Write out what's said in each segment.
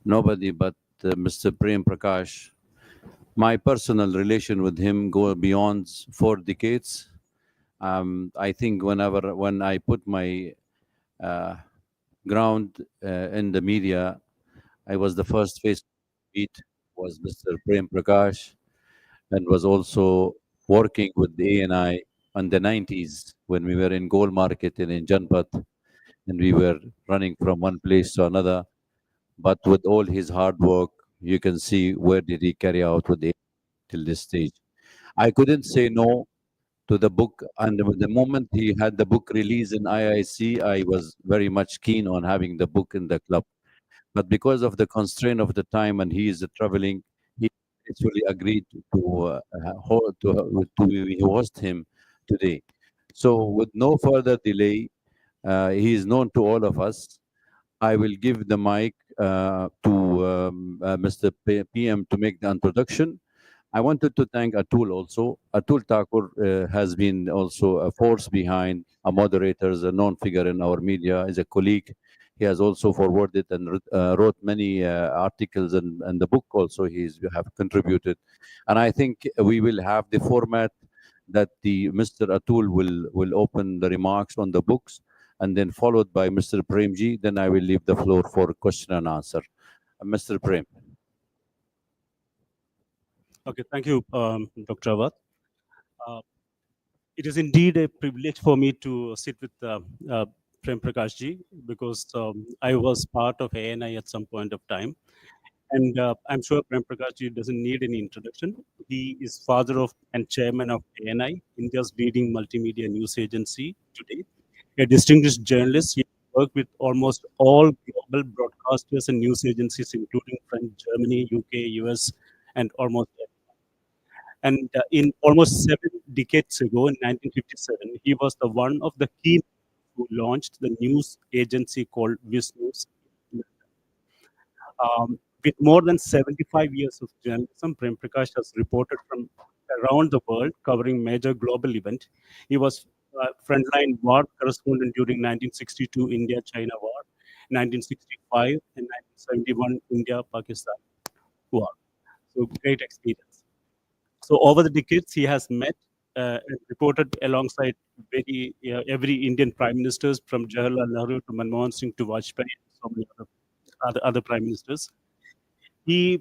nobody but Mr. Prem Prakash. My personal relation with him go beyond 4 decades. I think when I put my uh, ground in the media, I was the first face to meet was Mr. Prem Prakash, and was also working with the ANI in the 90s when we were in Gold Market in Janpat, and we were running from one place to another. But with all his hard work, you can see where did he carry out with the till this stage. I couldn't say no to the book, and the moment he had the book release in IIC, I was very much keen on having the book in the club. But because of the constraint of the time and he is traveling, he actually agreed to host him today. So, with no further delay, he is known to all of us. I will give the mic to Mr. PM to make the introduction. I wanted to thank Atul also. Atul Thakur has been also a force behind, a moderator, a known figure in our media, is a colleague. He has also forwarded and wrote many articles, and the book also he's have contributed. And I think we will have the format that the Mr. Atul will open the remarks on the books, and then followed by Mr. Premji. Then I will leave the floor for question and answer. Mr. Prem. Okay, thank you, Dr. Awad. It is indeed a privilege for me to sit with Prem Prakash ji because I was part of ANI at some point of time. And I'm sure Prem Prakash ji doesn't need any introduction. He is father of and chairman of ANI, India's leading multimedia news agency today. A distinguished journalist, he worked with almost all global broadcasters and news agencies, including France, Germany, UK, US, and almost and in almost 7 decades ago, in 1957, he was the one of the key who launched the news agency called Viz News. With more than 75 years of journalism, Prem Prakash has reported from around the world, covering major global events. He was frontline war correspondent during 1962 India-China War, 1965 and 1971 India-Pakistan War. So great experience. So over the decades, he has met and reported alongside every Indian prime ministers from Jawaharlal Nehru to Manmohan Singh to Vajpayee and so many other prime ministers. He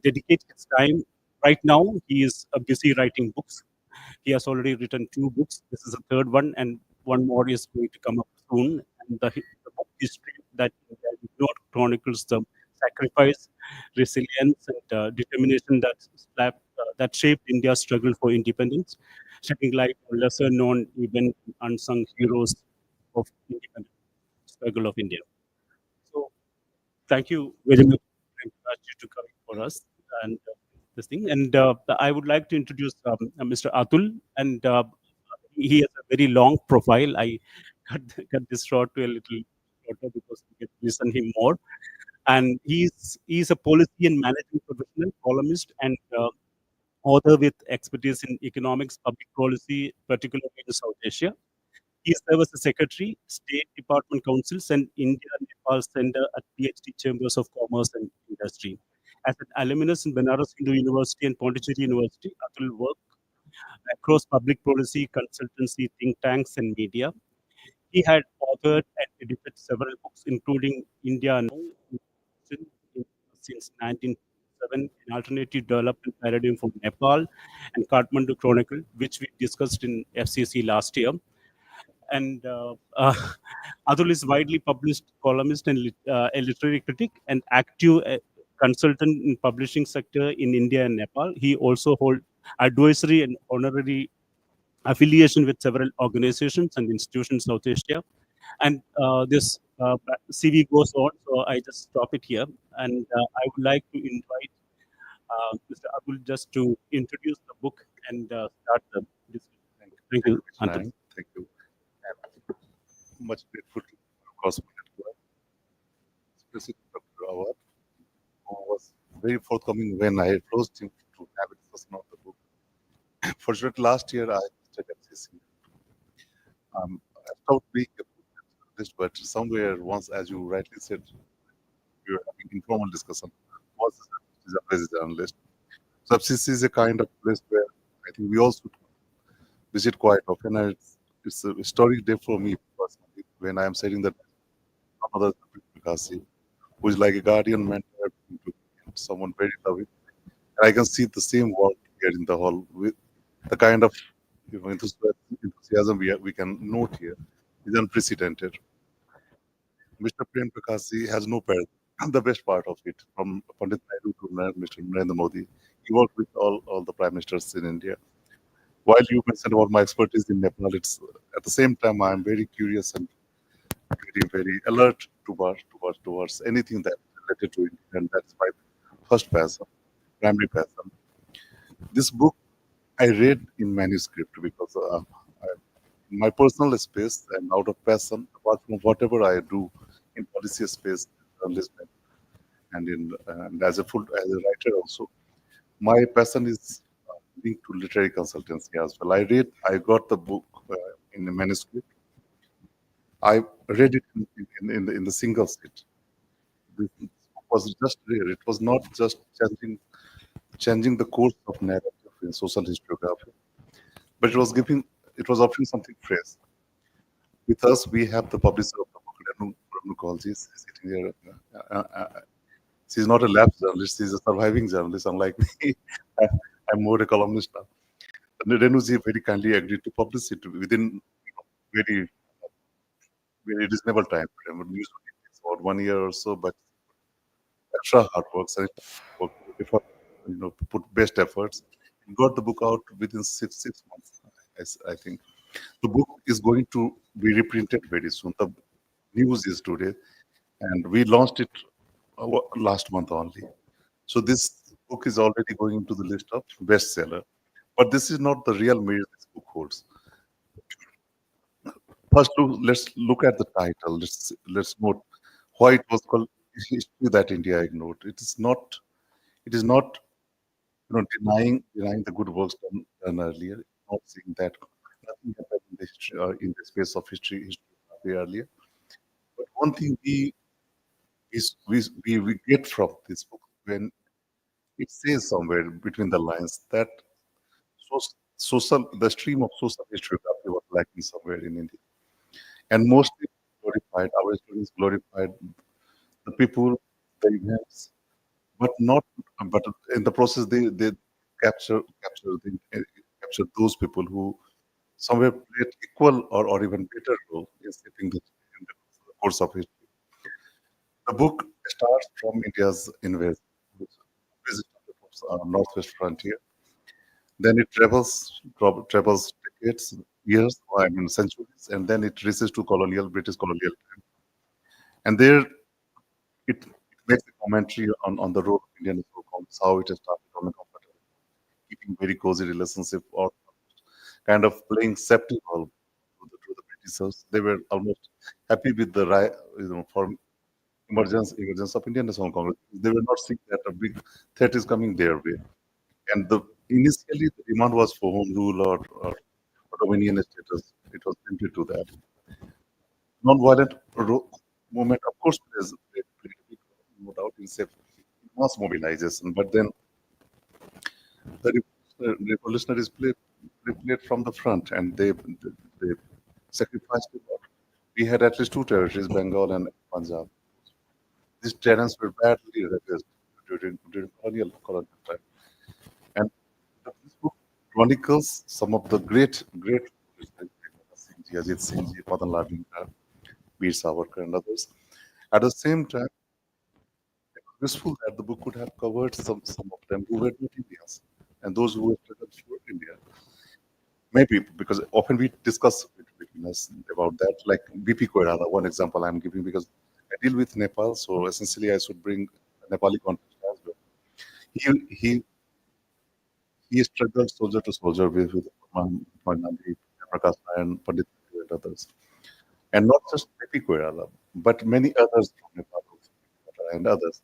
dedicates his time. Right now, he is busy writing books. He has already written 2 books. This is the third one, and one more is going to come up soon. And the book history that ignored chronicles the sacrifice, resilience, and determination that shaped India's struggle for independence, shedding light on lesser-known, even unsung heroes of independence struggle of India. So, thank you very much to come for us and this thing. And I would like to introduce Mr. Atul, and he has a very long profile. I cut this short to a little shorter because we can listen him more. And he's a policy and management professional, columnist, and author with expertise in economics, public policy, particularly in South Asia. He served as a secretary, State Department Councils, and India Nepal Center at PhD Chambers of Commerce and Industry. As an alumnus in Banaras Hindu University and Pondicherry University, Atul worked across public policy, consultancy, think tanks, and media. He had authored and edited several books, including India Now since 1907, an alternative development paradigm for Nepal, and Kathmandu Chronicle, which we discussed in FCC last year. And Atul is widely published columnist and a literary critic and active consultant in publishing sector in India and Nepal. He also holds advisory and honorary affiliation with several organizations and institutions in South Asia. And this CV goes on, so I just stop it here. And I would like to invite Mr. Abdul just to introduce the book and start the discussion. Thank you. Thank you. Much grateful to Cosmonet, especially Dr. Awad, who was very forthcoming when I approached him to have a discussion of the book. Fortunately, last year I studied FCC. I stopped being a book journalist, but somewhere once, as you rightly said, we were having informal discussion. Was is a best journalist. So FCC is a kind of place where I think we all should visit quite often. And it's a historic day for me personally when I am sitting that other Kasi, who is like a guardian mentor to me, someone very loving. And I can see the same work here in the hall with the kind of enthusiasm we can note here is unprecedented. Mr. Prem Prakashji has no parallel. And the best part of it, from Pandit Nehru to Mr. Narendra Modi, he worked with all the prime ministers in India. While you mentioned about my expertise in Nepal, it's at the same time I'm very curious and very alert towards anything that related to India, and that's my first passion, primary passion. This book I read in manuscript because in my personal space and out of passion, apart from whatever I do in policy space, journalism, and as a writer also, my passion is linked to literary consultancy as well. I got the book in a manuscript. I read it in the single sit. This was just rare. It was not just changing the course of narrative in social historiography, but it was offering something fresh. With us, we have the publisher of the book, Renu Kaulji, sitting here. She's not a lapsed journalist; she's a surviving journalist, unlike me. I'm more a columnist now. Renuji very kindly agreed to publish it within very very reasonable time frame. Usually it takes about 1 year or so, but extra hard work and effort, put best efforts. And got the book out within six months. I think the book is going to be reprinted very soon. The news is today, and we launched it last month only. So this book is already going into the list of bestseller. But this is not the real merit this book holds. First, let's look at the title. Let's note why it was called History That India Ignored. It is not denying the good works done earlier. Not saying that nothing happened in the history in the space of history earlier. But one thing we get from this book when it says somewhere between the lines that the stream of social historiography was lacking somewhere in India. And mostly glorified, our students glorified the people, the events, but in the process they capture those people who somewhere played equal or even better role in shaping in the course of history. The book starts from India's visit of the northwest frontier. Then it travels decades, years, centuries, and then it reaches to British colonial time. And there it makes a commentary on the role of Indian economies, how it has started on a comfortable, keeping very cozy relationship or kind of playing safety valve to the Britishers. They were almost happy with the for emergence of Indian National Congress. They were not seeing that a big threat is coming their way. And initially the demand was for home rule or dominion status. It was limited to that. Non-violent movement, of course, plays a big role, no doubt, in mass mobilization. But then the revolutionaries played from the front, and they sacrificed a lot. We had at least two territories, Bengal and Punjab. These terrains were badly ravaged during colonial time. And this book chronicles some of the great Ajit Singh Ji, Madan Lal Vingra, Veer Savarkar, and others. At the same time, it was useful that the book could have covered some of them who were not Indians and those who were struggled for India. Maybe because often we discuss between us about that, like BP Koirala, one example I'm giving because I deal with Nepal, so essentially I should bring Nepali context as well. He struggled soldier to soldier with Nandi, Prakash and Pandit and others. And not just BP Koirala, but many others from Nepal and others.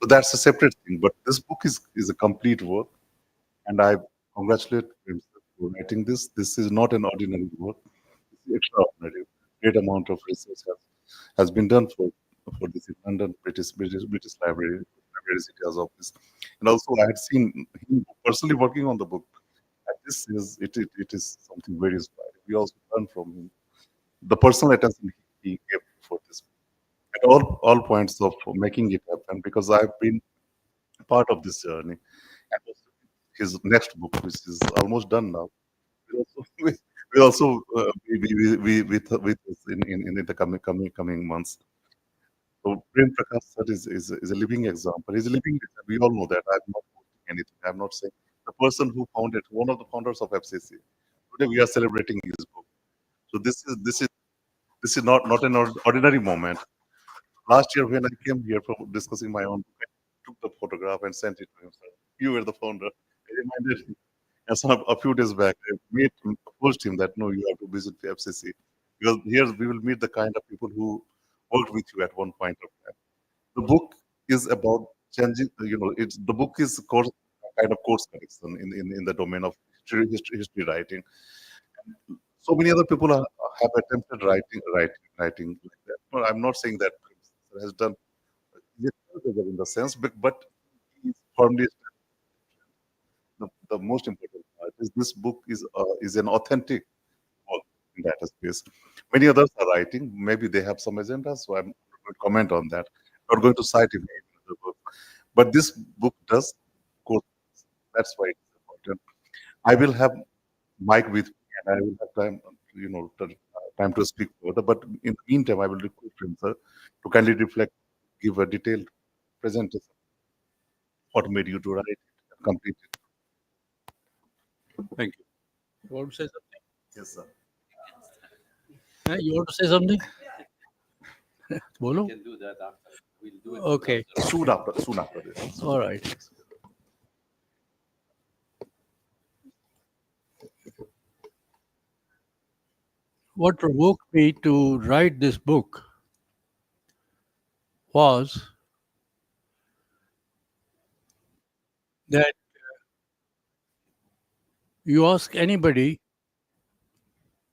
So that's a separate thing. But this book is a complete work, and I congratulate him for writing this. This is not an ordinary work. It's extraordinary. Great amount of research has been done for this in London, British Library City's office, and also I had seen him personally working on the book. And this is it is something very inspiring. We also learn from him the personal attention he gave for this at all points of making it happen, because I've been part of this journey. And also his next book, which is almost done now, will also will also be with us in the coming months. So Prem Prakash sir is a living example. He's a living example. We all know that. I'm not quoting anything. I'm not saying the person who founded, one of the founders of FCC. Today we are celebrating his book. So this is not an ordinary moment. Last year when I came here for discussing my own book, I took the photograph and sent it to him. Sir, you were the founder. I reminded him. And so a few days back, I approached him that no, you have to visit the FCC, because here we will meet the kind of people who worked with you at one point of time. The book is about changing. It's the book is kind of course correction in the domain of history writing. So many other people have attempted writing like that. Well, I'm not saying that has done it in the sense, but he's firmly the most important part is this book is an authentic work in that space. Many others are writing. Maybe they have some agenda, so I'm not going to comment on that. I'm not going to cite him in the book. But this book does go. That's why it's important. I will have Mike with me, and I will have time, time to speak further. But in the meantime, I will request him, sir, to kindly reflect, give a detailed presentation. What made you to write it and complete it? Thank you. You want to say something? Yes, sir. You want to say something? Bolo? We can do that after. We'll do it. Okay. Soon after this. All right. What provoked me to write this book was that you ask anybody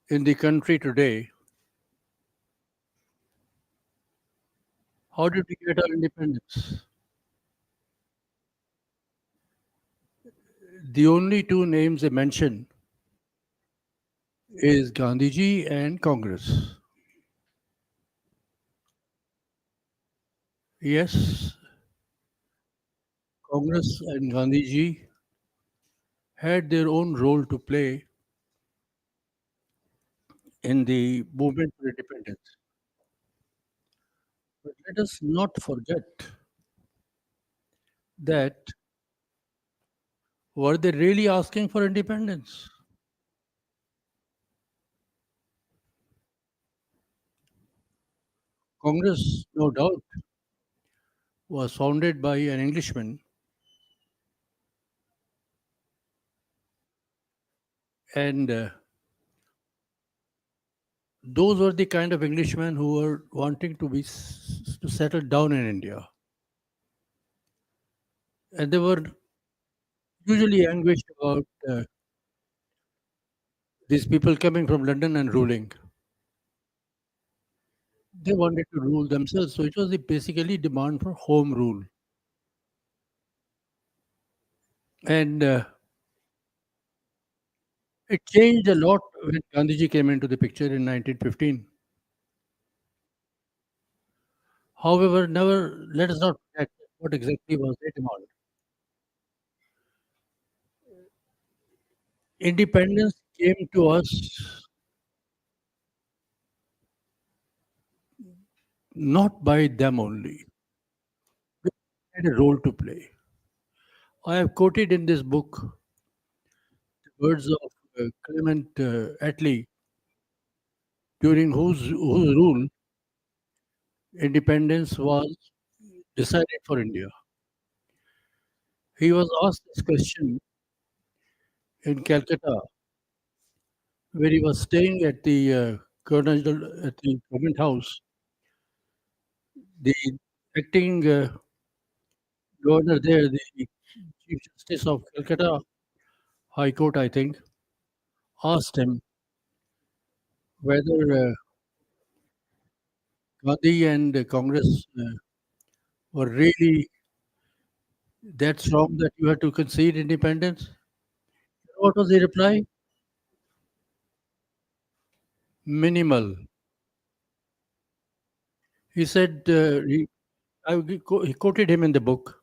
in the country today, how did we get our independence? The only two names they mention is Gandhiji and Congress. Yes, Congress and Gandhiji had their own role to play in the movement for independence. But let us not forget that were they really asking for independence? Congress, no doubt, was founded by an Englishman, and those were the kind of Englishmen who were wanting to settle down in India, and they were usually anguished about these people coming from London and ruling. They wanted to rule themselves, so it was basically demand for home rule. And it changed a lot when Gandhiji came into the picture in 1915. However, never let us not forget what exactly was their demand. Independence came to us not by them only. They had a role to play. I have quoted in this book the words of Clement Attlee, during whose rule independence was decided for India. He was asked this question in Calcutta, where he was staying at the government house. The acting governor there, the Chief Justice of Calcutta High Court, I think, asked him whether Gandhi and Congress were really that strong that you had to concede independence? What was the reply? Minimal. He said, he quoted him in the book.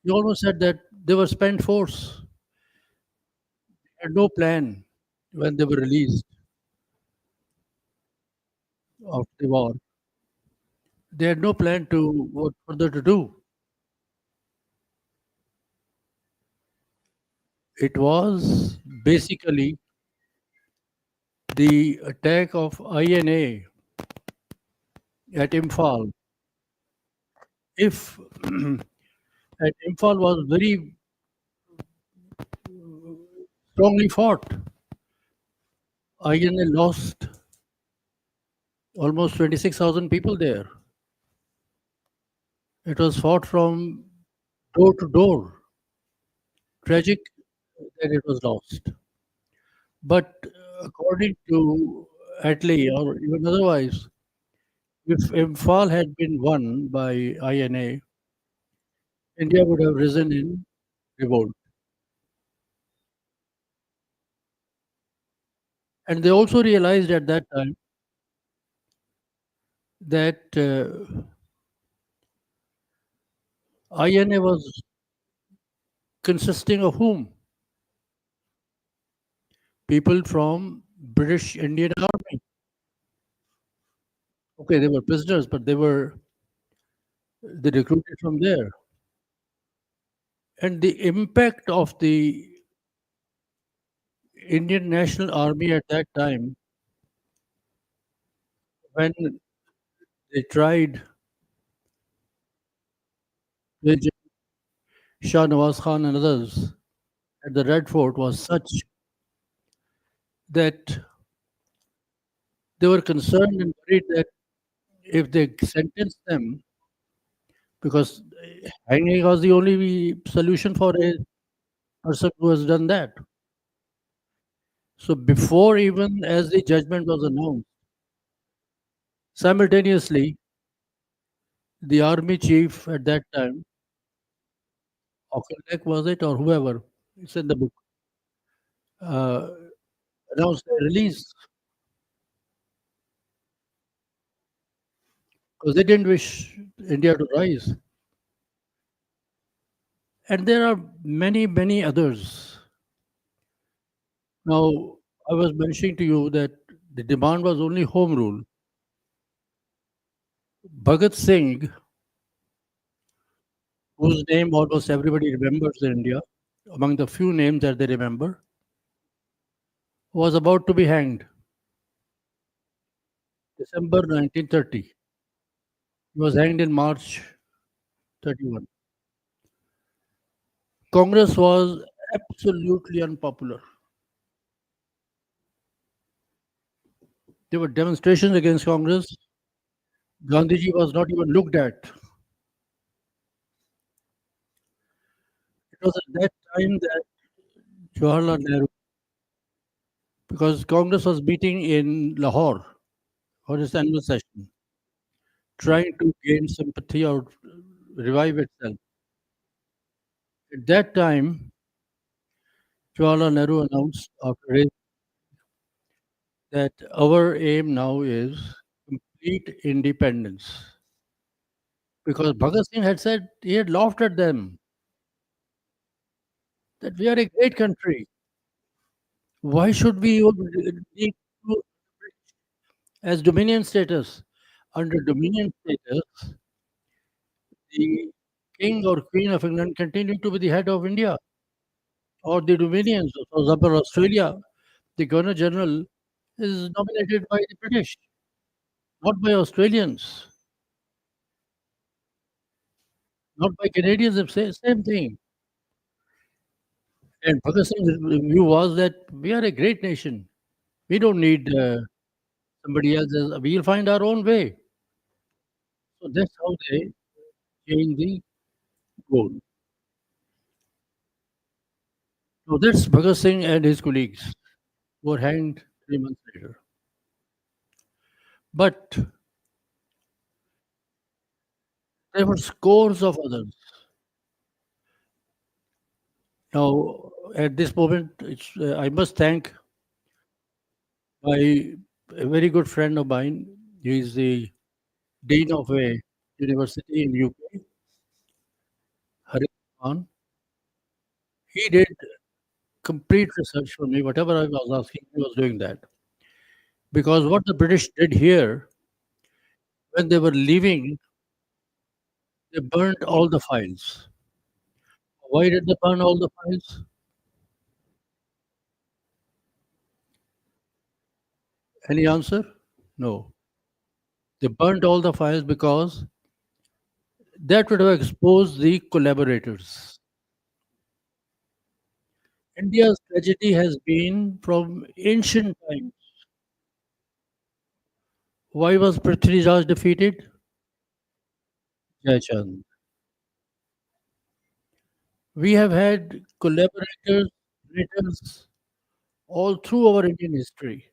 He almost said that they were spent force, had no plan when they were released after the war. They had no plan to what further to do. It was basically the attack of INA at Imphal. If at Imphal was very strongly fought, INA lost almost 26,000 people there. It was fought from door to door. Tragic that it was lost. But according to Attlee, or even otherwise, if Imphal had been won by INA, India would have risen in revolt. And they also realized at that time that INA was consisting of whom? People from British Indian Army. Okay, they were prisoners, but they recruited from there. And the impact of the Indian National Army at that time, when they tried with Shah Nawaz Khan and others at the Red Fort, was such that they were concerned and worried that if they sentenced them, because hanging was the only solution for a person who has done that. So before even as the judgment was announced, simultaneously, the army chief at that time, Auchinleck was it or whoever, it's in the book, uh, announced their release because they didn't wish India to rise. And there are many, many others. Now, I was mentioning to you that the demand was only home rule. Bhagat Singh, whose name almost everybody remembers in India, among the few names that they remember, was about to be hanged. December 1930. He was hanged in March 31. Congress was absolutely unpopular. There were demonstrations against Congress. Gandhiji was not even looked at. It was at that time that Jawaharlal Nehru, because Congress was meeting in Lahore for its annual session, trying to gain sympathy or revive itself. At that time, Jawaharlal Nehru announced after that our aim now is complete independence. Because Bhagat Singh had said, he had laughed at them, that we are a great country. Why should we need to as dominion status? Under dominion status, the king or queen of England continued to be the head of India or the dominions. For example, Australia, the Governor General is nominated by the British, not by Australians, not by Canadians. Same thing. And Bhagat Singh's view was that we are a great nation. We don't need somebody else's. We'll find our own way. So that's how they changed the goal. So that's Bhagat Singh and his colleagues who were hanged 3 months later. But There were scores of others. Now, at this moment, I must thank a very good friend of mine. He is the dean of a university in UK, Hari Khan. He did complete research for me. Whatever I was asking, he was doing that. Because what the British did here, when they were leaving, they burned all the files. Why did they burn all the files? Any answer? No. They burnt all the files because that would have exposed the collaborators. India's tragedy has been from ancient times. Why was Prithvi Raj defeated? Jayachand. We have had collaborators, traitors all through our Indian history,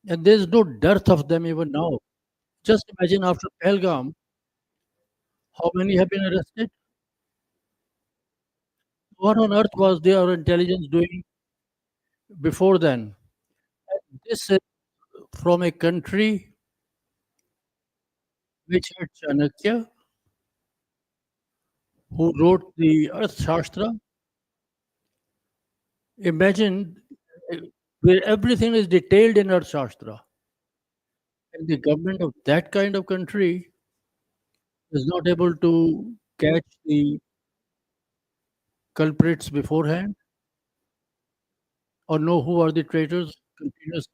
and there's no dearth of them even now. Just imagine after Pahalgam, how many have been arrested? What on earth was their intelligence doing before then? This is from a country which had Chanakya, who wrote the Earth Shastra. Imagine where everything is detailed in Earth Shastra. And the government of that kind of country is not able to catch the culprits beforehand or know who are the traitors continuously.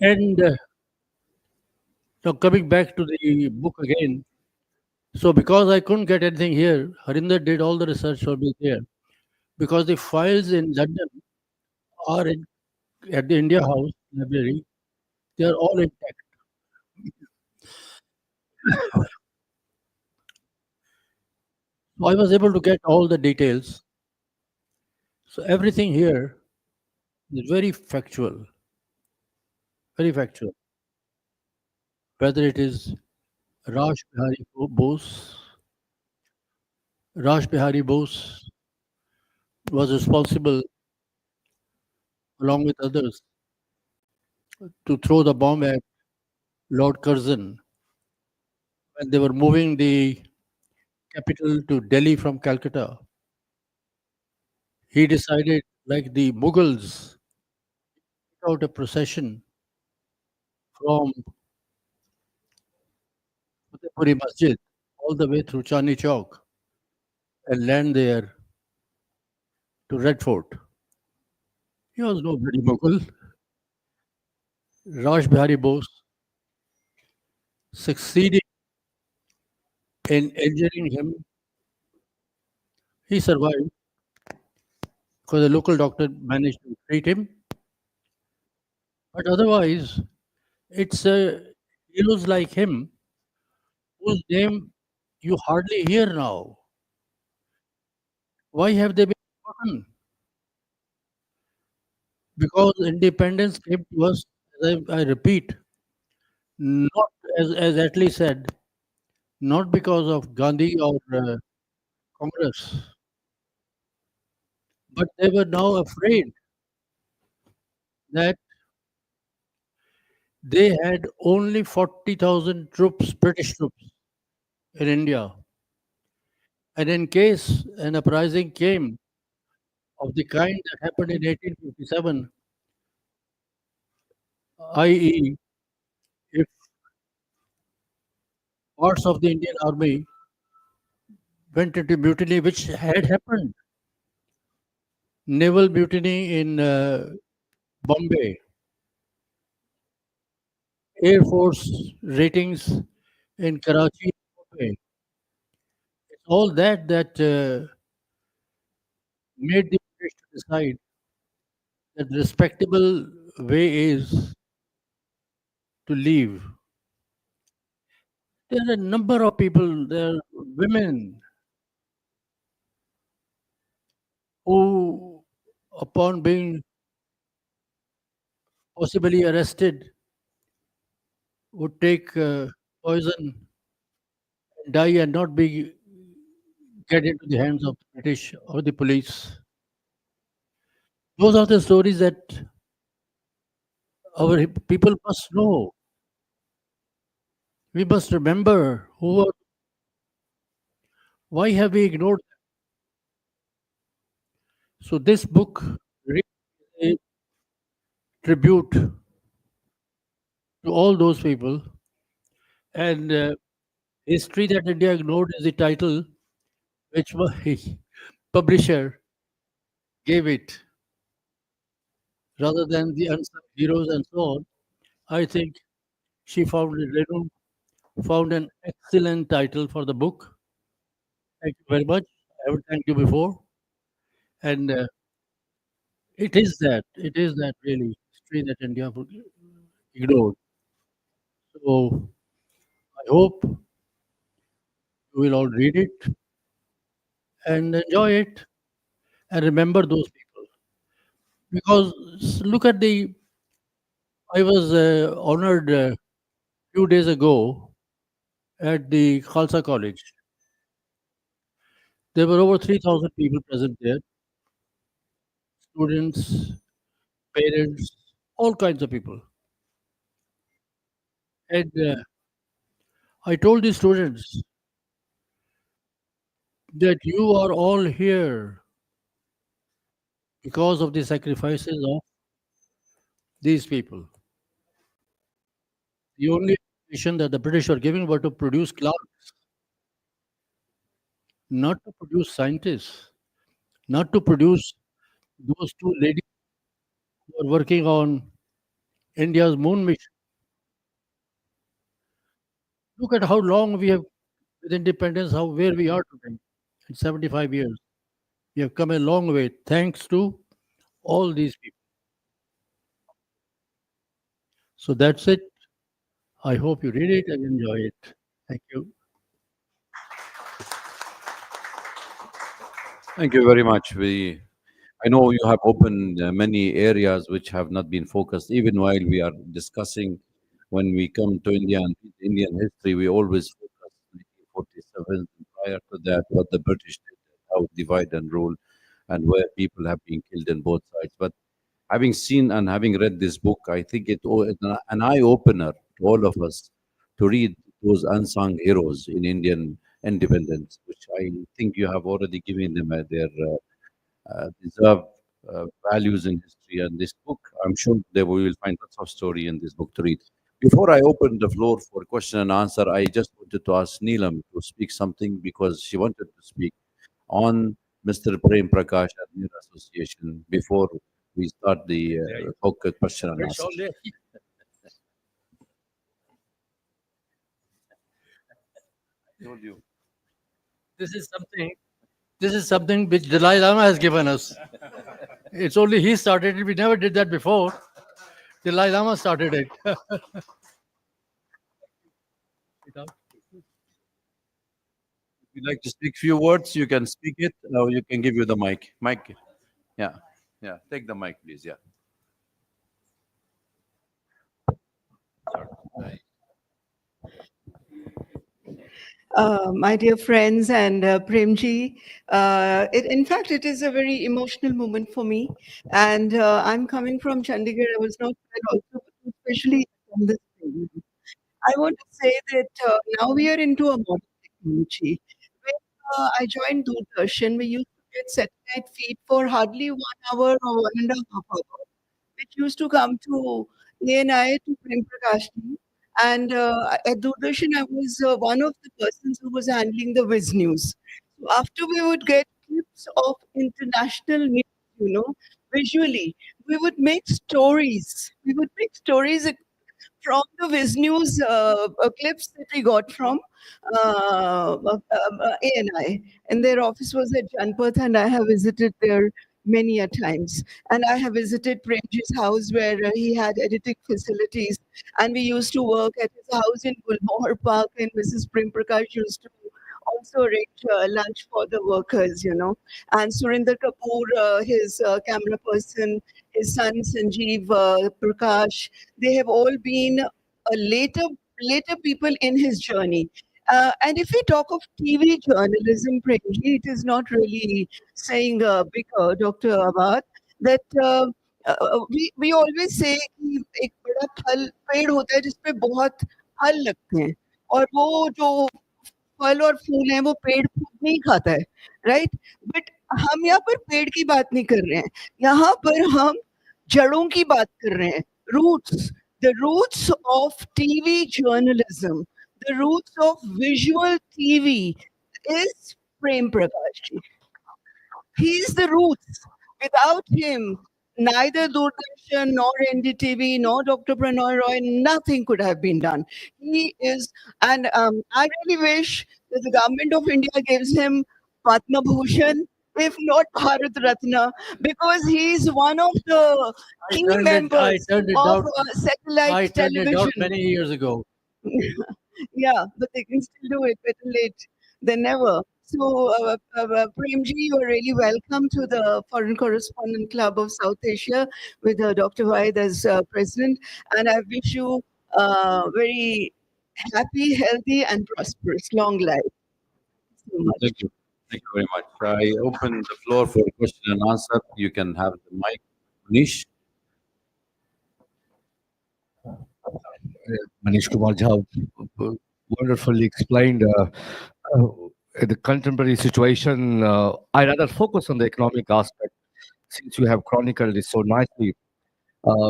And now coming back to the book again, so because I couldn't get anything here, Harinder did all the research for me there. Because the files in London are at the India House Library, they are all intact. So I was able to get all the details. So everything here is very factual, very factual. Whether it is Raj Bihari Bose, Raj Bihari Bose was responsible, along with others, to throw the bomb at Lord Curzon when they were moving the capital to Delhi from Calcutta. He decided, like the Mughals, put out a procession from Fatehpuri Masjid all the way through Chandni Chowk and land there to Red Fort. He was no bloody Mughal. Raj Bihari Bose succeeded in injuring him. He survived because a local doctor managed to treat him. But otherwise, it's heroes like him whose name you hardly hear now. Why have they been forgotten? Because independence came to us, as I repeat, not as Attlee said, not because of Gandhi or Congress, but they were now afraid that they had only 40,000 troops, British troops, in India. And in case an uprising came of the kind that happened in 1857, i.e., if parts of the Indian army went into mutiny, which had happened, naval mutiny in Bombay, Air Force ratings in Karachi, Bombay. It's all that made the British to decide that the respectable way is to leave. There are a number of people, there are women who, upon being possibly arrested, would take poison and die and not be get into the hands of the British or the police. Those are the stories that our people must know. We must remember why have we ignored them? So this book really is a tribute to all those people. And History That India Ignored is the title which my publisher gave it, rather than the unsung heroes and so on. I think she Renu found an excellent title for the book. Thank you very much. I haven't thanked you before. And it is that really history that India ignored. So I hope you will all read it and enjoy it and remember those people. Because look at I was honored a few days ago at the Khalsa College. There were over 3,000 people present there, students, parents, all kinds of people. And I told the students that you are all here because of the sacrifices of these people. The only education that the British were giving were to produce clerks, not to produce scientists, not to produce those two ladies who are working on India's moon mission. Look at how long we have with independence, how where we are today in 75 years. We have come a long way thanks to all these people. So that's it. I hope you read it and enjoy it. Thank you. Thank you very much. I know you have opened many areas which have not been focused, even while we are discussing. When we come to India and Indian history, we always focus 1947. Prior to that, what the British did, how divide and rule, and where people have been killed in both sides. But having seen and having read this book, I think it's an eye opener to all of us to read those unsung heroes in Indian independence, which I think you have already given them their deserved values in history. And this book, I'm sure that we will find lots of story in this book to read. Before I open the floor for question and answer, I just wanted to ask Neelam to speak something because she wanted to speak on Mr. Prem Prakash and their association before we start the book question and answer. Told you. This is something which Dalai Lama has given us. It's only he started it. We never did that before. Dalai Lama started it. If you'd like to speak few words, you can speak it, or you can give you the mic. Mic. Yeah. Yeah. Take the mic, please. Yeah. Sorry. My dear friends and Premji, in fact, it is a very emotional moment for me. And I'm coming from Chandigarh. I was not there also, but especially on this thing. I want to say that now we are into a modern technology. When I joined Doordarshan, we used to get satellite feed for hardly 1 hour or 1.5 hours, which used to come to ANI to Prem Prakash ji. And at Doordarshan, I was one of the persons who was handling the Viz News. So after we would get clips of international news, visually, we would make stories. We would make stories from the Viz News clips that we got from ANI. And their office was at Janpath, and I have visited there many a times. And I have visited Premji's house where he had editing facilities. And we used to work at his house in Gulmohar Park, and Mrs. Prem Prakash used to also arrange lunch for the workers, And Surinder Kapoor, his camera person, his son Sanjeev Prakash, they have all been later later people in his journey. And if we talk of TV journalism, Premji, it is not really saying bigger, Dr. Abad, that we always say कि एक बड़ा फल पेड़ होता है जिसपे बहुत फल लगते हैं और वो जो फल और फूल हैं वो पेड़ खुद नहीं खाता है, राइट? बट हम यहाँ पर पेड़ की बात नहीं कर रहे हैं, यहाँ पर हम जड़ों की बात कर रहे हैं, roots, the roots of TV journalism, the roots of visual TV is Prem Prakash ji. He is the roots. Without him, neither Doordarshan nor NDTV nor Dr. Prannoy Roy, nothing could have been done. He is, and I really wish that the government of India gives him Padma Bhushan, if not Bharat Ratna, because he is one of the key I members turned it of out. I satellite turned it out television. many years ago. Yeah, but they can still do it better late than never. So, Premji, you are really welcome to the Foreign Correspondent Club of South Asia with Dr. Vaid as president. And I wish you very happy, healthy, and prosperous long life. So much. Thank you. Thank you very much. I open the floor for question and answer. You can have the mic. Manish. Manish Kumar Jha wonderfully explained the contemporary situation. I rather focus on the economic aspect since you have chronicled it so nicely.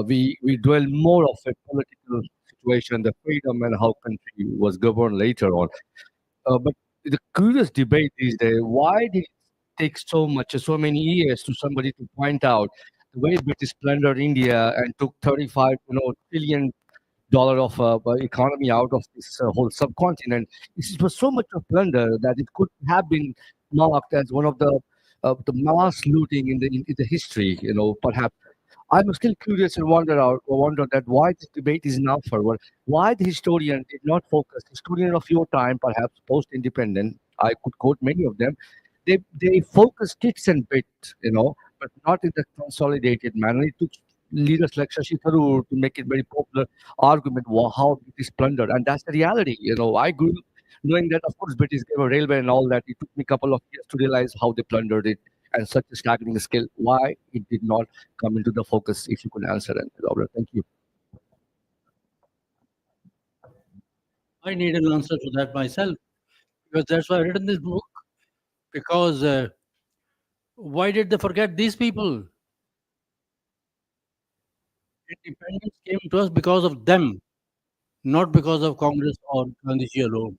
We dwell more of a political situation, the freedom and how country was governed later on. But the curious debate these days, why did it take so many years to somebody to point out the way British plundered India and took 35, trillion dollar of economy out of this whole subcontinent? It was so much of plunder that it could have been marked as one of the mass looting in the history. Perhaps I'm still curious and wonder that why this debate is now forward. Why the historian did not focus, historian of your time, perhaps post-independent, I could quote many of them, they focused bits and bits, but not in the consolidated manner. It took leaders like Shashi Tharoor to make it very popular argument how it is plundered. And that's the reality. I grew knowing that, of course, British gave a railway and all that. It took me a couple of years to realize how they plundered it and such a staggering scale. Why it did not come into the focus, if you could answer and elaborate. Thank you. I need an answer to that myself, because that's why I written this book. Because why did they forget these people? Independence came to us because of them, not because of Congress or Gandhiji alone.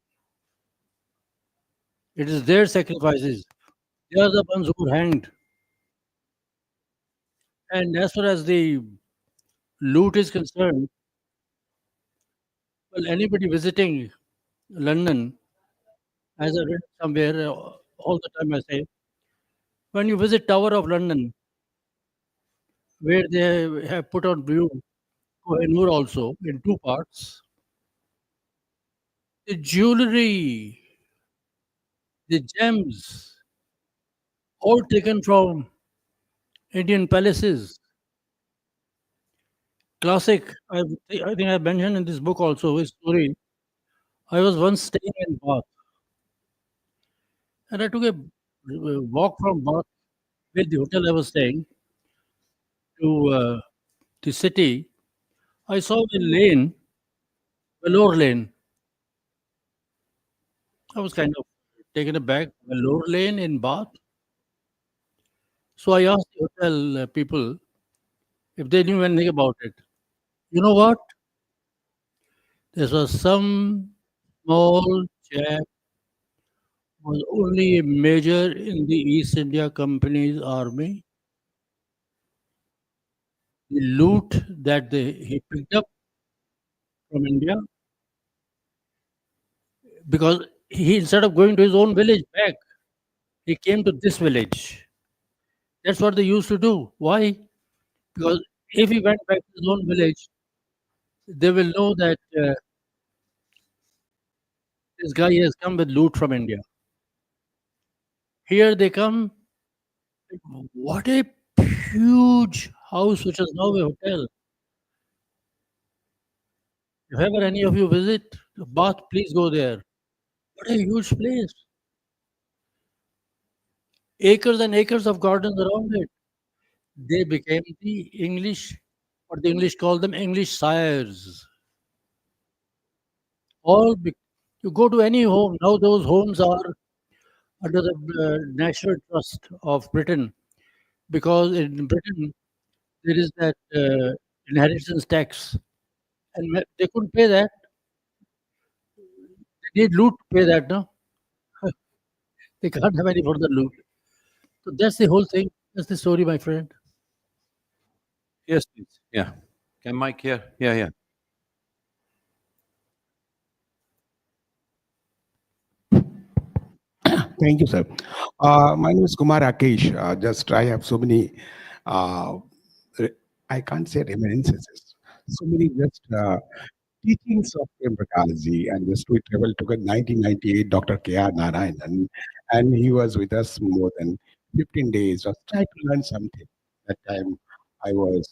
It is their sacrifices. They are the ones who were hanged. And as far as the loot is concerned, well, anybody visiting London, as I read somewhere, all the time I say, when you visit Tower of London, where they have put on view Kohinoor also in two parts, the jewelry, the gems, all taken from Indian palaces. Classic. I think I mentioned in this book also a story. I was once staying in Bath, and I took a walk from Bath, where the hotel I was staying, to the city. I saw a lane, Vellore Lane. I was kind of taken aback. Vellore Lane in Bath. So I asked the hotel people if they knew anything about it. You know what? There was some small chap who was only a major in the East India Company's army. The loot that he picked up from India, because he, instead of going to his own village back, he came to this village. That's what they used to do. Why? Because if he went back to his own village, they will know that this guy has come with loot from India. Here they come. What a huge house, which is now a hotel. If ever any of you visit, Bath, please go there. What a huge place. Acres and acres of gardens around it. They became the English, what the English call them, English sires. All you go to any home now; those homes are under the National Trust of Britain, because in Britain there is that inheritance tax, and they couldn't pay that. They need loot to pay that, no? They can't have any further loot. So that's the whole thing. That's the story, my friend. Yes, please. Yeah. Can Mike here? Yeah, yeah. Thank you, sir. My name is Kumar Rakesh. I have so many, uh, I can't say reminiscences, so many teachings of Prem Prakashji. And just we traveled to 1998, Dr. K.R. Narayanan, and he was with us more than 15 days. Just try to learn something. That time I was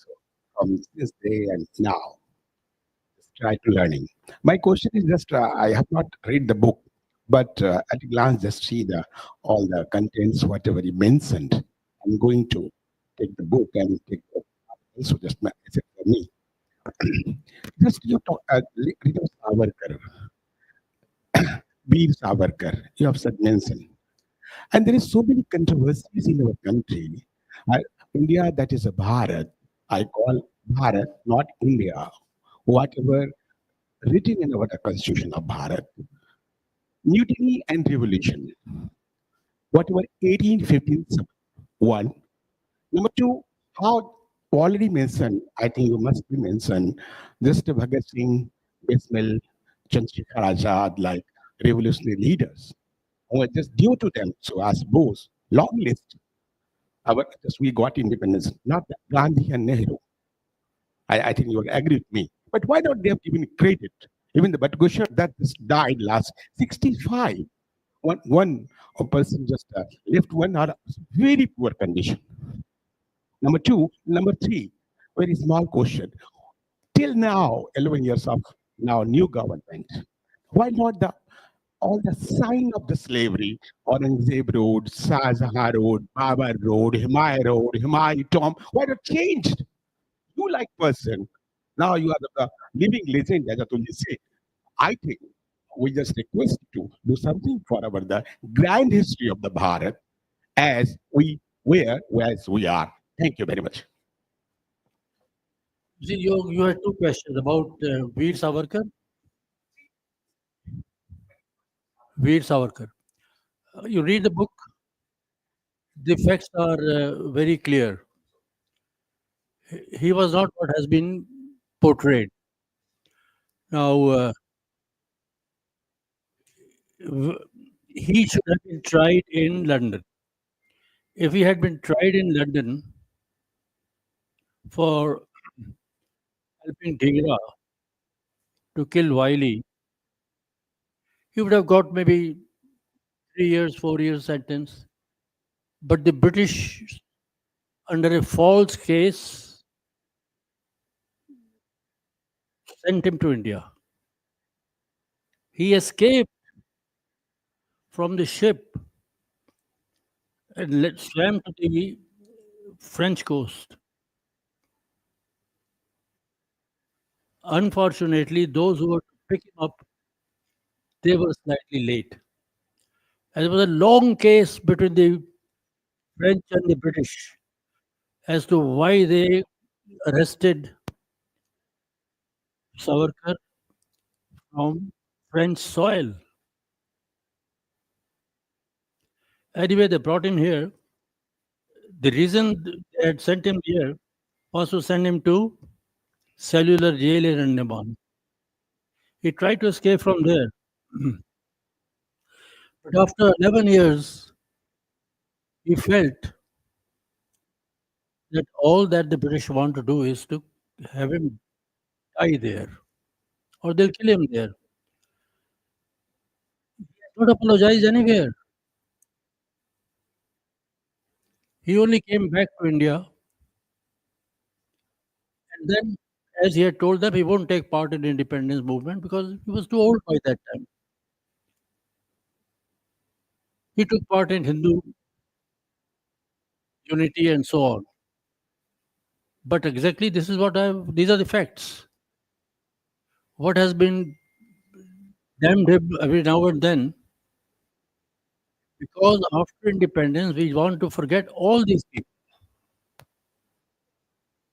from this day and now, just try to learning. My question is I have not read the book, but at a glance, just see the all the contents, whatever he mentioned. I'm going to take the book and take the also just message for me. Just you talk, read of Savarkar, Veer Savarkar, you have said mentioned. And there is so many controversies in our country. Uh, India, that is a Bharat. I call Bharat, not India. Whatever written in our constitution of Bharat, mutiny and revolution, whatever 1815 one. Number two, how already mentioned, I think you must be mentioned, just Bhagat Singh, Bismil, Chandrasekhar Azad, like revolutionary leaders who are just due to them. So as both, long list, just we got independence, not Gandhi and Nehru. I think you will agree with me. But why not they have given credit? Even the Bhatgosha that just died last 65. One a person just left one out of very poor condition. Number two, number three, very small question. Till now, 11 years of now new government, why not the all the sign of the slavery, Aurangzeb Road, Shahjahan Road, Babar Road, Himayi Tom, why not changed? You like person, now you are the living legend, as Atulji said. I think we just request to do something for our the grand history of the Bharat as we were, as we are. Thank you very much. See, you had two questions about Veer Savarkar. Veer Savarkar. You read the book, the facts are very clear. He was not what has been portrayed. Now, he should have been tried in London. If he had been tried in London for helping Dhingra to kill Wiley, he would have got maybe 3 years, 4 years sentence. But the British, under a false case, sent him to India. He escaped from the ship and swam to the French coast. Unfortunately, those who were to pick him up, they were slightly late. And there was a long case between the French and the British as to why they arrested Savarkar from French soil. Anyway, they brought him here. The reason they had sent him here was to send him to cellular jail in Andaman. He tried to escape from there. But after 11 years, he felt that all that the British want to do is to have him die there, or they'll kill him there. He has not apologized anywhere. He only came back to India, and then as he had told them, he won't take part in the independence movement because he was too old by that time. He took part in Hindu unity and so on. But exactly this is what these are the facts. What has been damned him every now and then, because after independence, we want to forget all these people.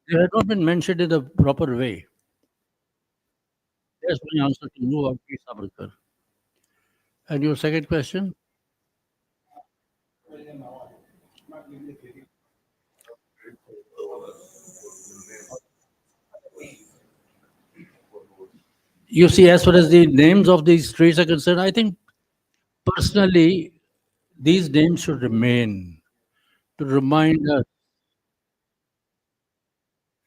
They had not been mentioned in the proper way. That's my answer to you about P. Savarkar. And your second question? You see, as far as the names of these streets are concerned, I think personally, these names should remain to remind us.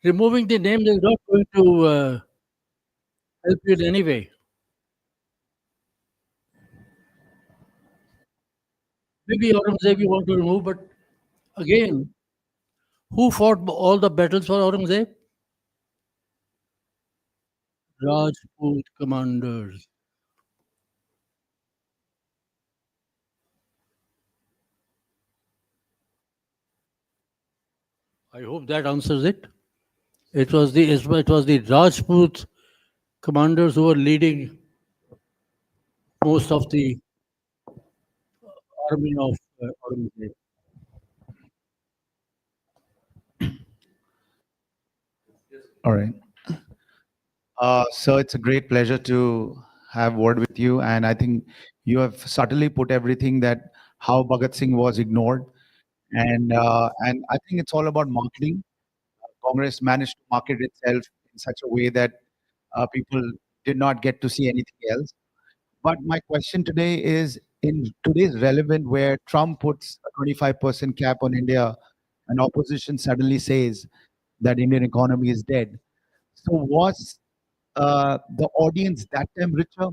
Removing the name is not going to help you in any way. Maybe Aurangzeb you want to remove, but again, who fought all the battles for Aurangzeb? Rajput commanders. I hope that answers it. It was the Rajput commanders who were leading most of the army of Aurangzeb. All right. So it's a great pleasure to have word with you, and I think you have subtly put everything that how Bhagat Singh was ignored, and I think it's all about marketing. Congress managed to market itself in such a way that people did not get to see anything else. But my question today is in today's relevant where Trump puts a 25% cap on India and opposition suddenly says that Indian economy is dead. So was the audience that time richer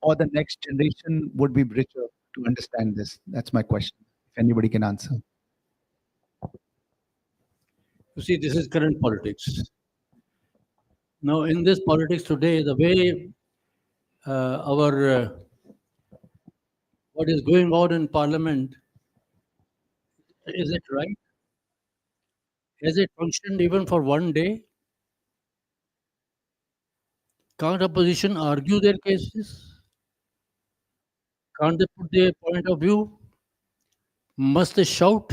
or the next generation would be richer to understand this? That's my question. If anybody can answer. You see, this is current politics. Now, in this politics today, the way what is going on in Parliament, is it right? Has it functioned even for one day? Can't opposition argue their cases? Can't they put their point of view? Must they shout?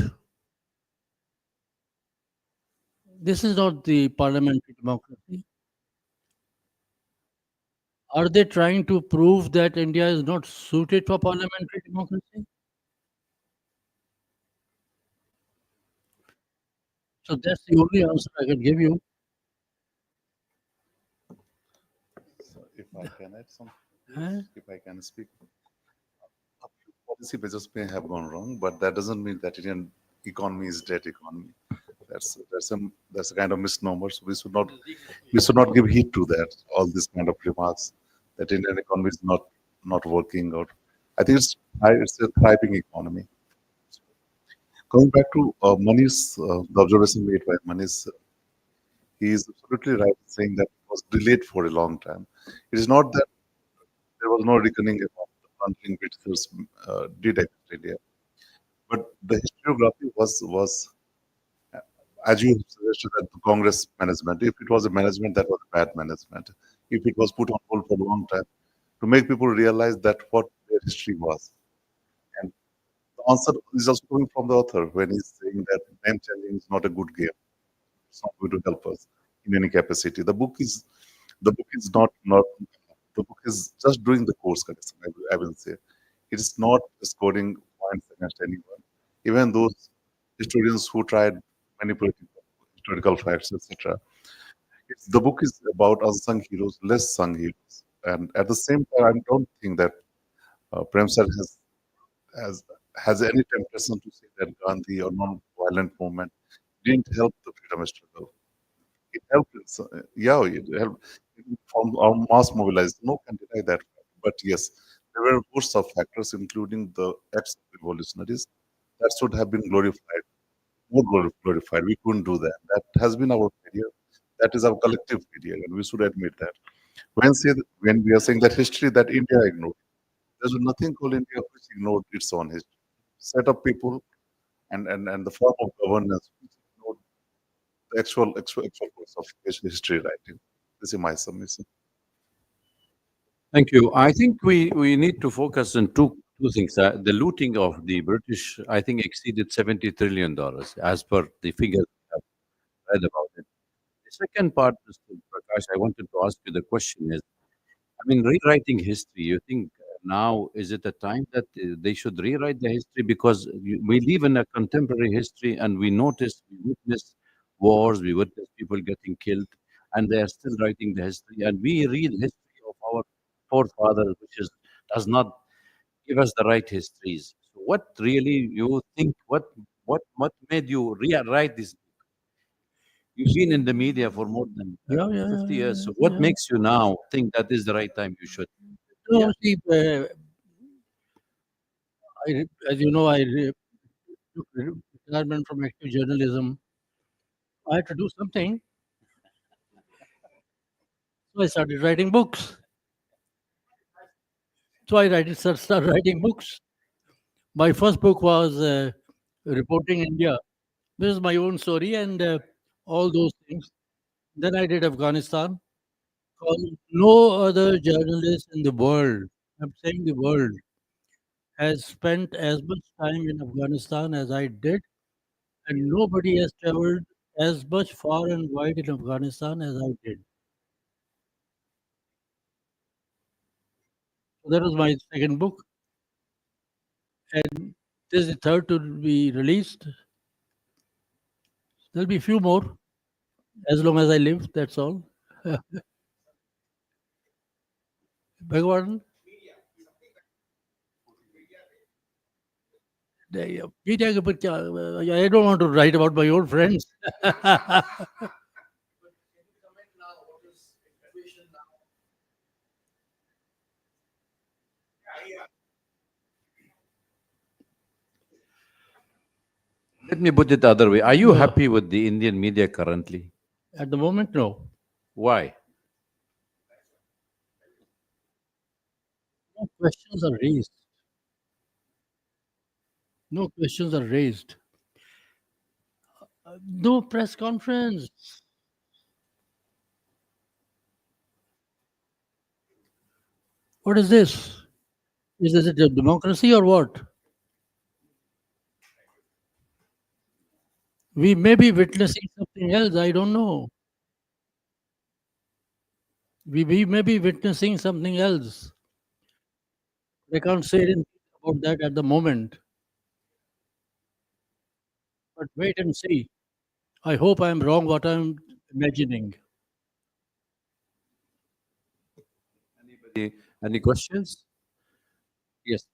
This is not the parliamentary democracy. Are they trying to prove that India is not suited for parliamentary democracy? So that's the only answer I can give you. So if I can add something, Huh? if I can speak, a few policy measures may have gone wrong, but that doesn't mean that Indian economy is dead economy. That's a kind of misnomer. So we should not give heed to that. All these kind of remarks that Indian economy is not working out. I think it's a thriving economy. Going back to the observation made by Manish, he is absolutely right in saying that it was delayed for a long time. It is not that there was no reckoning about the plundering Britishers did against India, but the historiography was as you suggested that the Congress management, if it was a management that was bad management, if it was put on hold for a long time, to make people realize that what their history was. And the answer is also coming from the author when he's saying that name changing is not a good game. It's not going to help us in any capacity. The book is not the book is just doing the course correction, I will say. It is not scoring points against anyone. Even those historians who tried manipulating historical facts, etc. The book is about unsung heroes, less sung heroes. And at the same time, I don't think that Prem Sir has has any temptation to say that Gandhi or non-violent movement didn't help the freedom struggle. It helped, it helped from our mass mobilized. No can deny that. But yes, there were hosts of factors, including the acts of revolutionaries, that should have been glorified, more glorified. We couldn't do that. That has been our failure. That is our collective failure, and we should admit that. When we are saying that history that India ignored, there's nothing called India which ignored its own history. Set of people and the form of governance which ignored the actual course of history writing. This is my submission. Thank you. I think we need to focus on two things. The looting of the British, I think, exceeded $70 trillion as per the figures we have read about it. The second part, Mr. Prakash, I wanted to ask you the question is, I mean, rewriting history, you think now is it a time that they should rewrite the history? Because we live in a contemporary history and we witness wars, we witness people getting killed, and they are still writing the history. And we read history of our forefathers, which does not give us the right histories. So what really you think, what made you rewrite this? You've been in the media for more than Yeah, yeah, 50 yeah, years. yeah, So what yeah. makes you now think that is the right time you should? No, Yeah. see, as you know, I took retirement from active journalism. I had to do something, so I started writing books. So started writing books. My first book was Reporting India. This is my own story and all those things. Then I did Afghanistan. 'Cause no other journalist in the world, I'm saying the world, has spent as much time in Afghanistan as I did, and nobody has traveled as much far and wide in Afghanistan as I did. So that was my second book, and this is the third to be released. There'll be a few more as long as I live. That's all. Bhagwan, media के ऊपर क्या- I don't want to write about my own friends. Let me put it the other way. Are you Yeah. happy with the Indian media currently? At the moment, no. Why? No questions are raised. No questions are raised. No press conference. What is this? Is this a democracy or what? We may be witnessing something else. I don't know. We may be witnessing something else. I can't say anything about that at the moment. But wait and see. I hope I'm wrong what I'm imagining. Any questions? Yes.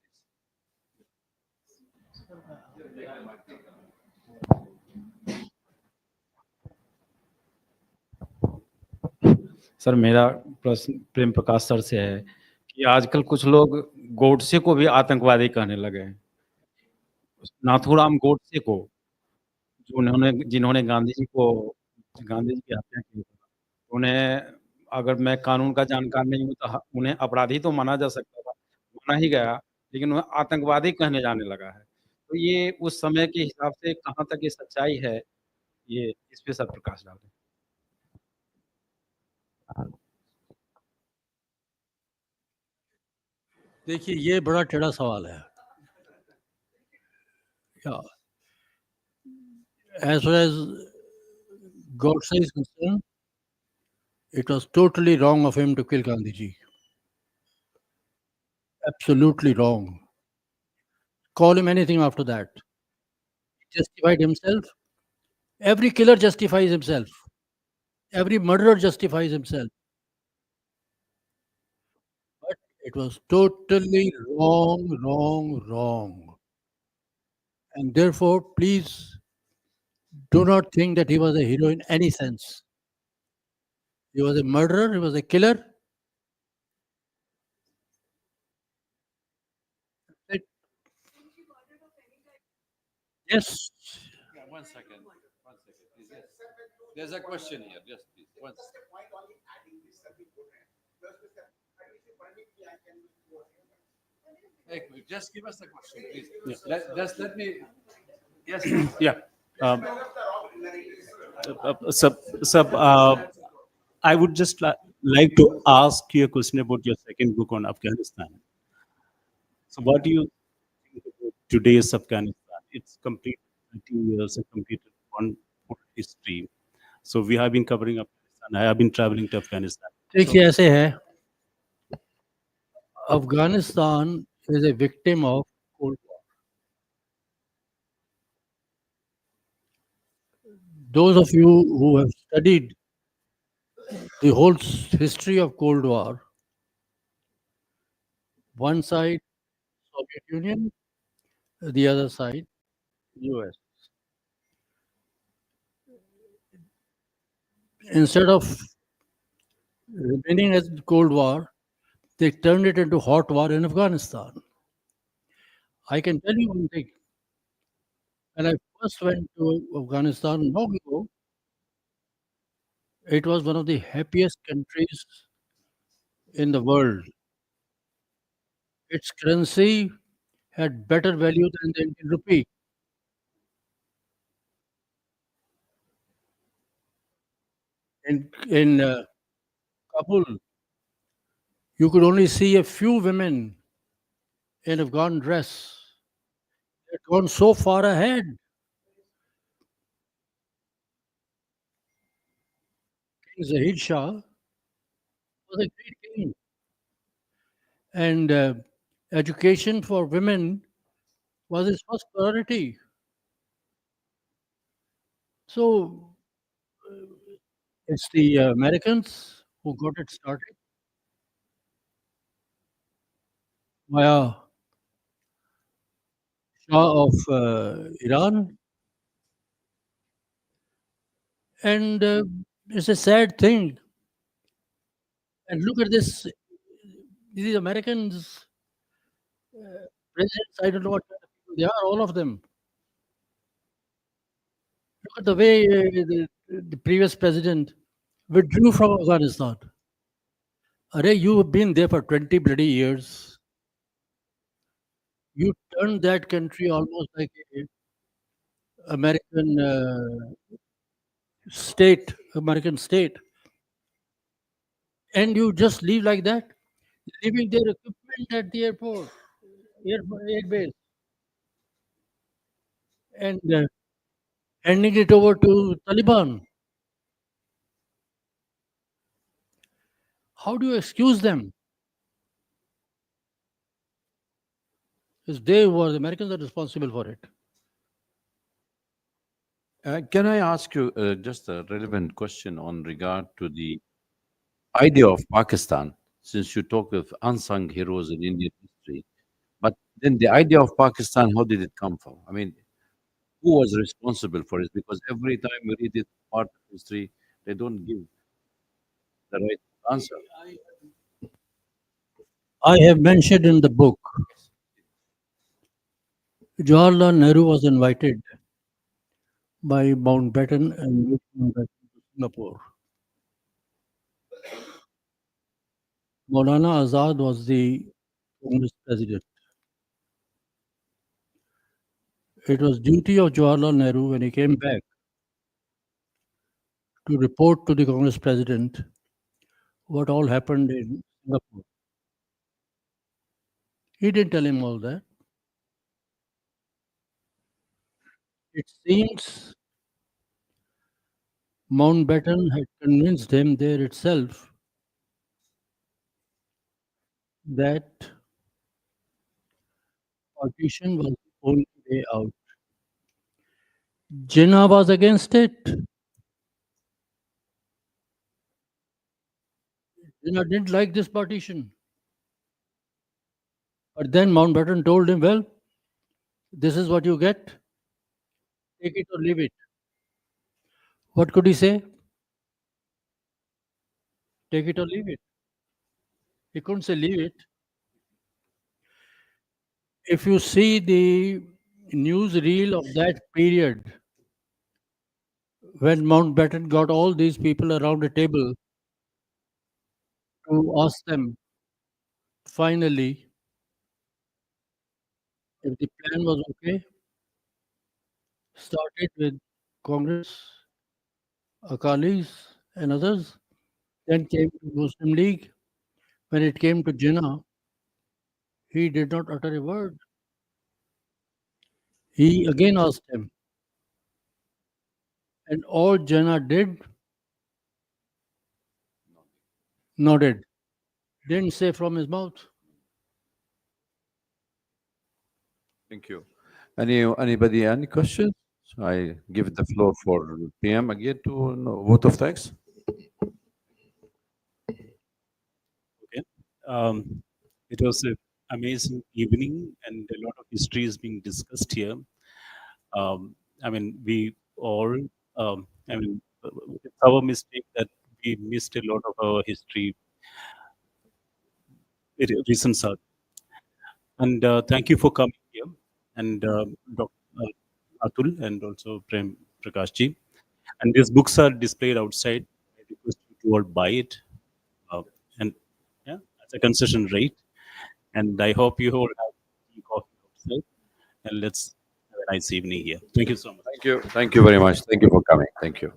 Sir मेरा प्रश्न Prem Prakash sir से है कि आजकल कुछ लोग गोडसे को भी आतंकवादी कहने लगे हैं। नाथूराम गोडसे को, जिन्होंने गांधी जी की हत्या की। उन्हें, अगर मैं कानून का जानकार नहीं हूँ, तो उन्हें अपराधी तो माना जा सकता था, माना ही गया, लेकिन उन्हें आतंकवादी कहने जाने लगा है। तो ये उस समय के हिसाब से कहाँ तक ये सच्चाई है, ये इस पे सर प्रकाश डालें। देखिए ये बड़ा टेढ़ा सवाल है। Yeah. As far as Godse is concerned, it was totally wrong of him to kill Gandhiji. Absolutely wrong. Call him anything after that. He justified himself. Every killer justifies himself. Every murderer justifies himself. But it was totally wrong, wrong, wrong. And therefore, please do not think that he was a hero in any sense. He was a murderer, he was a killer. Right? Yes. One second. Please. Yes. There's a question here. Yes, please. Just give us the question, please. Just let me. Yes. Yeah. I would just like to ask you a question about your second book on Afghanistan. So, what do you think about today's Afghanistan? It's completed 13 years and completed one more history. So, we have been covering Afghanistan. I have been traveling to Afghanistan. देखिए ऐसे है, Afghanistan is a victim of Cold War. Those of you who have studied the whole history of Cold War, one side Soviet Union, the other side US. Instead of remaining as Cold War, they turned it into hot war in Afghanistan. I can tell you one thing. When I first went to Afghanistan long ago, it was one of the happiest countries in the world. Its currency had better value than the Indian rupee. In Kabul, you could only see a few women in Afghan dress. They had gone so far ahead. King Zahid Shah was a great king. And education for women was his first priority. So it's the Americans who got it started via Shah of Iran. And it's a sad thing. And look at this. These Americans, presidents, I don't know what kind of people they are, all of them. Look at the way the previous president withdrew from Afghanistan. Array, you have been there for 20 bloody years. You turned that country almost like a American state. And you just leave like that, leaving their equipment at the airport, air base, and handing it over to Taliban. How do you excuse them? Because they were the Americans are responsible for it. Can I ask you just a relevant question on regard to the idea of Pakistan, since you talk of unsung heroes in Indian history, but then the idea of Pakistan, how did it come from? I mean, who was responsible for it? Because every time we read this part of history, they don't give the right answer. I have mentioned in the book, Jawaharlal Nehru was invited by Mountbatten and Mountbatten to Singapore. Maulana Azad was the Congress president. It was duty of Jawaharlal Nehru when he came back to report to the Congress president what all happened in Singapore. He didn't tell him all that. It seems Mountbatten had convinced him there itself that partition was the only way out. Jinnah was against it. Jinnah didn't like this partition. But then Mountbatten told him, well, this is what you get. Take it or leave it. What could he say? Take it or leave it. He couldn't say leave it. If you see the newsreel of that period, when Mountbatten got all these people around a table to ask them finally if the plan was okay, started with Congress, Akalis, and others, then came to Muslim League. When it came to Jinnah, he did not utter a word. He again asked him, and all Jinnah did, nodded, didn't say from his mouth. Thank you. Anybody, any questions? I give the floor for PM again to vote of thanks. It was an amazing evening, and a lot of history is being discussed here. I mean, we all, it's our mistake that we missed a lot of our history. Reasons are. And thank you for coming here, and Dr. Atul and also Prem Prakash ji. And these books are displayed outside. I request you to all buy it, and yeah, at a concession rate. And I hope you all have tea, coffee outside. And let's have a nice evening here. Thank you so much. Thank you. Thank you very much. Thank you for coming. Thank you.